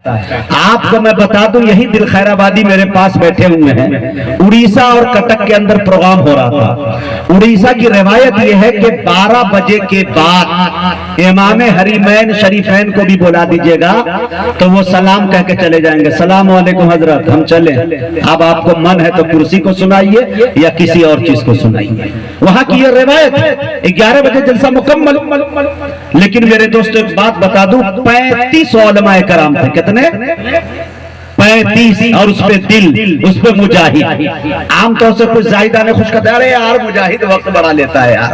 आपको मैं बता दूं, यही दिल खैराबादी मेरे पास बैठे हुए हैं। उड़ीसा और कटक के अंदर प्रोग्राम हो रहा था। उड़ीसा की रिवायत यह है कि 12 बजे के बाद इमाम हरीमैन शरीफैन को भी बुला दीजिएगा तो वो सलाम कह के चले जाएंगे, सलाम वालेकुम हजरत, हम चले। अब आपको मन है तो कुर्सी को सुनाइए या किसी और चीज को सुनाइए। वहां की ये रिवायत है। 11 बजे जलसा मुकम्मल। लेकिन मेरे दोस्तों एक बात बता दूं, 35 उलमाए कराम थे। कितने? 35। और उस पे दिल, उस पे मुजाहिद। आमतौर से कुछ जाहिदा ने खुश कहते, अरे यार मुजाहिद वक्त बढ़ा लेता है यार।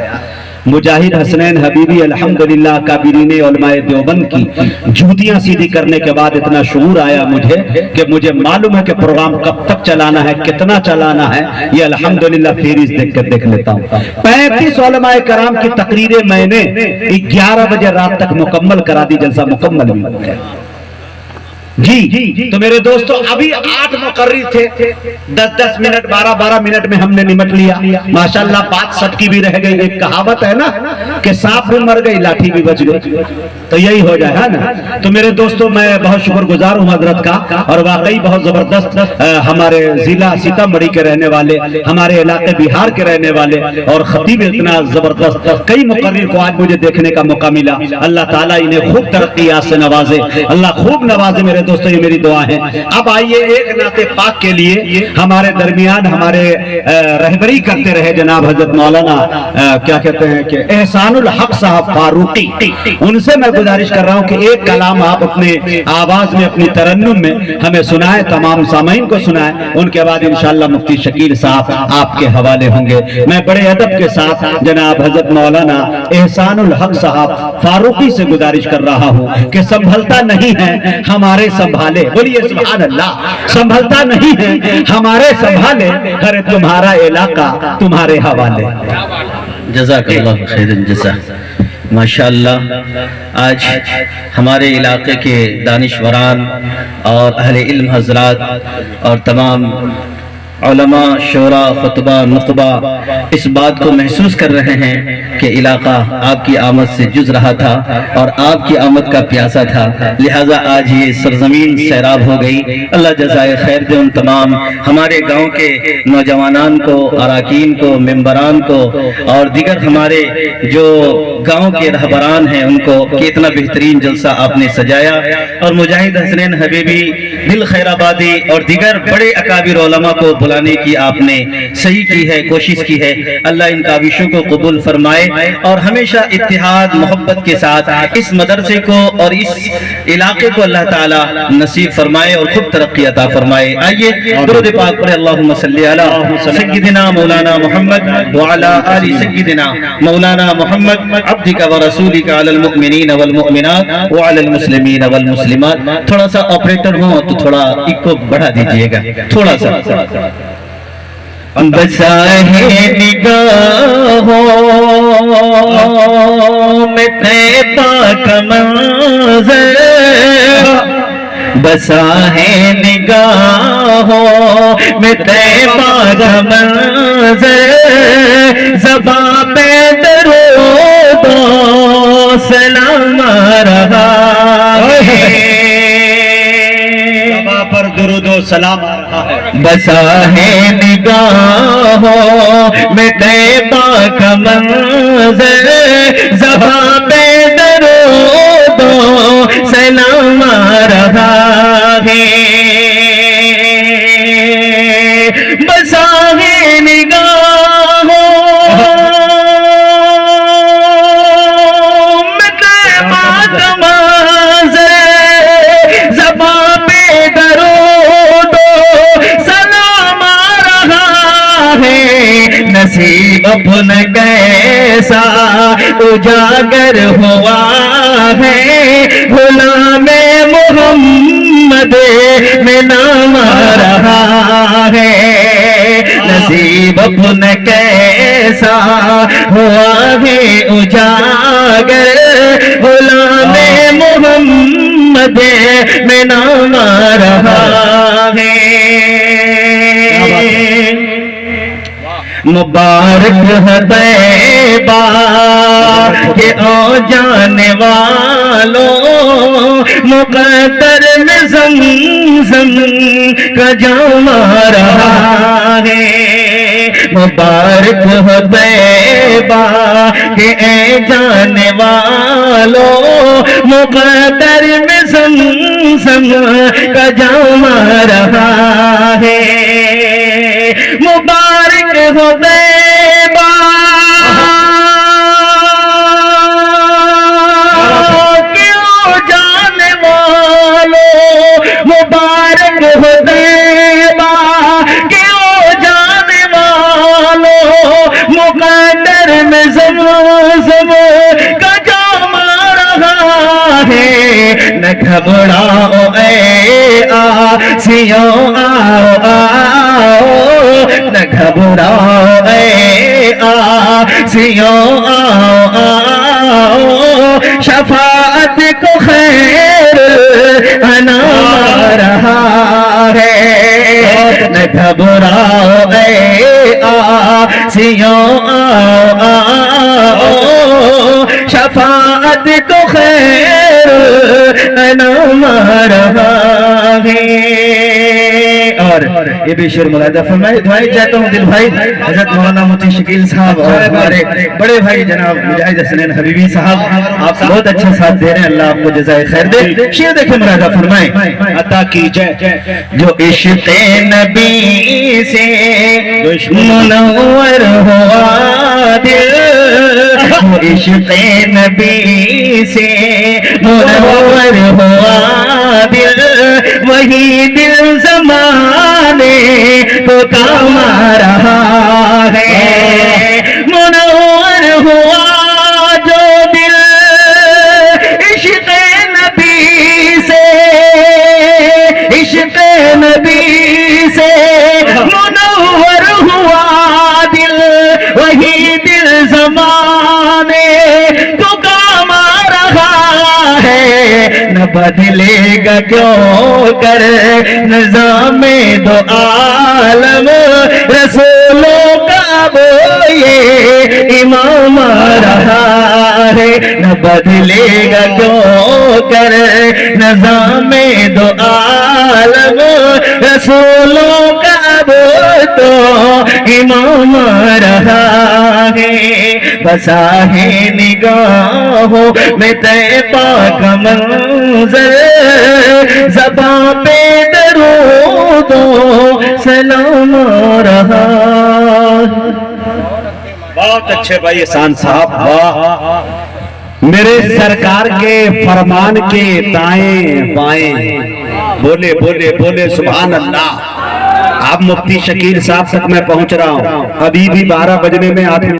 मुजाहिद हसनैन हबीबी अल्हम्दुलिल्लाह काबिरीन उलमाए देवबंद की जूतियां सीधी करने के बाद इतना शऊर आया मुझे कि मुझे मालूम है कि प्रोग्राम कब तक चलाना है, कितना चलाना है। ये अल्हम्दुलिल्लाह फेरिस देख कर देख लेता हूँ। 35 उलमाए कराम की तकरीरें मैंने 11 बजे रात तक मुकम्मल करा दी। जलसा मुकम्मल भी हो गया जी। तो मेरे दोस्तों अभी 8 मुकर्री थे, 10-10 मिनट 12-12 मिनट में हमने निमट लिया। माशाल्लाह बात सबकी भी रह गई। एक कहावत है ना कि सांप भी मर गई लाठी भी बच गई, तो यही हो जाए है ना। तो मेरे दोस्तों मैं बहुत शुक्रगुजार हूँ हजरत का, और वाकई बहुत जबरदस्त हमारे जिला सीतामढ़ी के रहने वाले, हमारे इलाके बिहार के रहने वाले और खतीब इतना जबरदस्त कई मुकर्री को आज मुझे देखने का मौका मिला। अल्लाह ताला इन्हें खूब तरक्कियात से नवाजे, अल्लाह खूब नवाजे। मेरे दोस्तों ये मेरी दुआ है। अब आइए एक नाते पाक के लिए हमारे दरमियान हमारे रहबरी करते रहे जनाब हजरत मौलाना क्या कहते हैं कि एहसानुल हक साहब फारूकी, उनसे मैं गुजारिश कर रहा हूं कि एक कलाम आप अपने आवाज में अपनी तरन्नुम में हमें सुनाए, तमाम सामीन को सुनाए। उनके बाद इंशाअल्लाह मुफ्ती शकील साहब आपके हवाले होंगे। मैं बड़े अदब के साथ जनाब हजरत मौलाना एहसानुल हक साहब फारूकी से गुजारिश कर रहा हूं कि संभलता नहीं है हमारे संभाले, बोलिए सुभान अल्लाह। संभलता नहीं है हमारे संभाले, अरे तुम्हारा इलाका तुम्हारे हवाले। जज़ाकल्लाहु खैरन जज़ा। माशाअल्लाह आज हमारे इलाके के दानिशवरान और अहले इल्म हजरात और तमाम उलमा शोरा खुतबा नुतबा इस बात को महसूस कर रहे हैं कि इलाका आपकी आमद से जुज रहा था और आपकी आमद का प्यासा था, लिहाजा आज ये सरजमीन सैराब हो गई। अल्लाह जज़ाए खैर दे उन तमाम हमारे गांव के नौजवानान को, अराकीन को, मेंबरान को और दिगर हमारे जो गांव के रहबरान हैं उनको कि इतना बेहतरीन जलसा आपने सजाया। और मुजाहिद हसनैन हबीबी दिल खैराबादी और दिगर बड़े अकाबिर उलमा को बुलाने की आपने सही की है, कोशिश की है। अल्लाह इन काविशों को कबूल फरमाए और हमेशा इत्तिहाद मोहब्बत के साथ इस मदरसे को और इस इलाके को अल्लाह ताला नसीब फरमाए और खूब तरक्की अता फरमाए। आइए दुरूद पाक पढ़े, अल्लाहुम्मा सल्ली अला सय्यिदिना मौलाना मुहम्मद व अला आलि सय्यिदिना मौलाना मुहम्मद अब्दिका व रसूलिका अलल मुमिनीन वल मुमिनात व अलल मुस्लिमीन वल मुस्लिमात। थोड़ा सा ऑपरेटर हो तो थोड़ा इको बढ़ा दीजिएगा, थोड़ा सा। बसा है निगाहों में तैबा का मंज़र, बसा है निगाहों में तैबा का मंज़र, ज़बां पे दरूद व सलाम आ रहा है, पर दुरूद व सलाम आ रहा है। बसा है निगाहों में तैबा का मंज़र, ज़बां पे दरूद व सलाम आ रहा है। बसा है निगाहों में तैबा का मंज़र, ज़बां पे दरूद व सलाम आ रहा है। नसीब अपना कैसा उजागर हुआ है, गुलामे मोहम्मद में नाम आ रहा है। नसीब अपना कैसा हुआ है उजागर, गुलामे मोहम्मद में नाम आ रहा है। मुबारक है तैबा के او جانے والوں مقدر میں زمزم کا جام آ رہا ہے، مبارک ہو طیبہ کہ اے جانے والوں مقدر میں زمزم کا جام آ رہا ہے، مبارک ہو طیبہ کیوں جانے والوں، مبارک ہو طیبہ کیوں جانے والوں مقدر میں زمزم کا جام آ رہا ہے، نہ گھبراؤ اے آسیوں آؤ آؤ، نہ گھبراؤ اے آسیوں آؤ آؤ، شفاعت کو خیر انام آ رہا ہے، نہ گھبراؤ اے آسیوں آؤ آؤ، شفاعت کو خیر انام آ رہا ہے۔ اور یہ بھی شعر ملاحظہ فرمائے، دعائیں چاہتا ہوں دل بھائی حضرت مولانا مفتی شکیل صاحب اور ہمارے بڑے بھائی جناب مجاہد حسنین حبیبی صاحب، آپ بہت اچھا ساتھ دے رہے ہیں، اللہ آپ کو جزائے خیر دے۔ شعر دیکھیں ملاحظہ فرمائیں، عطا کیجئے جو عشق نبی سے منور ہوا دل، جو عشق نبی سے منور ہوا دل، وہی دل زمانے کو کام آ رہا ہے، منور ہوا جو دل عشق نبی سے، عشق نبی سے منور ہوا دل، وہی دل زمانے کو کام آ رہا ہے، نہ بدلے گا کیوں کر نظام دو عالم، رسولوں کا اب یہ امام آ رہا ہے، نہ بدلے گا کیوں کر نظام دو عالم، رسولوں کا اب تو امام آ رہا ہے، بسا ہے نگاہوں میں طیبہ کا منظر، زباں پہ درود و سلام آ رہا ہے۔ بہت اچھے بھائی احسان صاحب، واہ، میرے سرکار کے فرمان کے دائیں بائیں بولے بولے بولے سبحان اللہ۔ اب مفتی شکیل صاحب تک میں پہنچ رہا ہوں، ابھی بھی 12 بجنے میں 8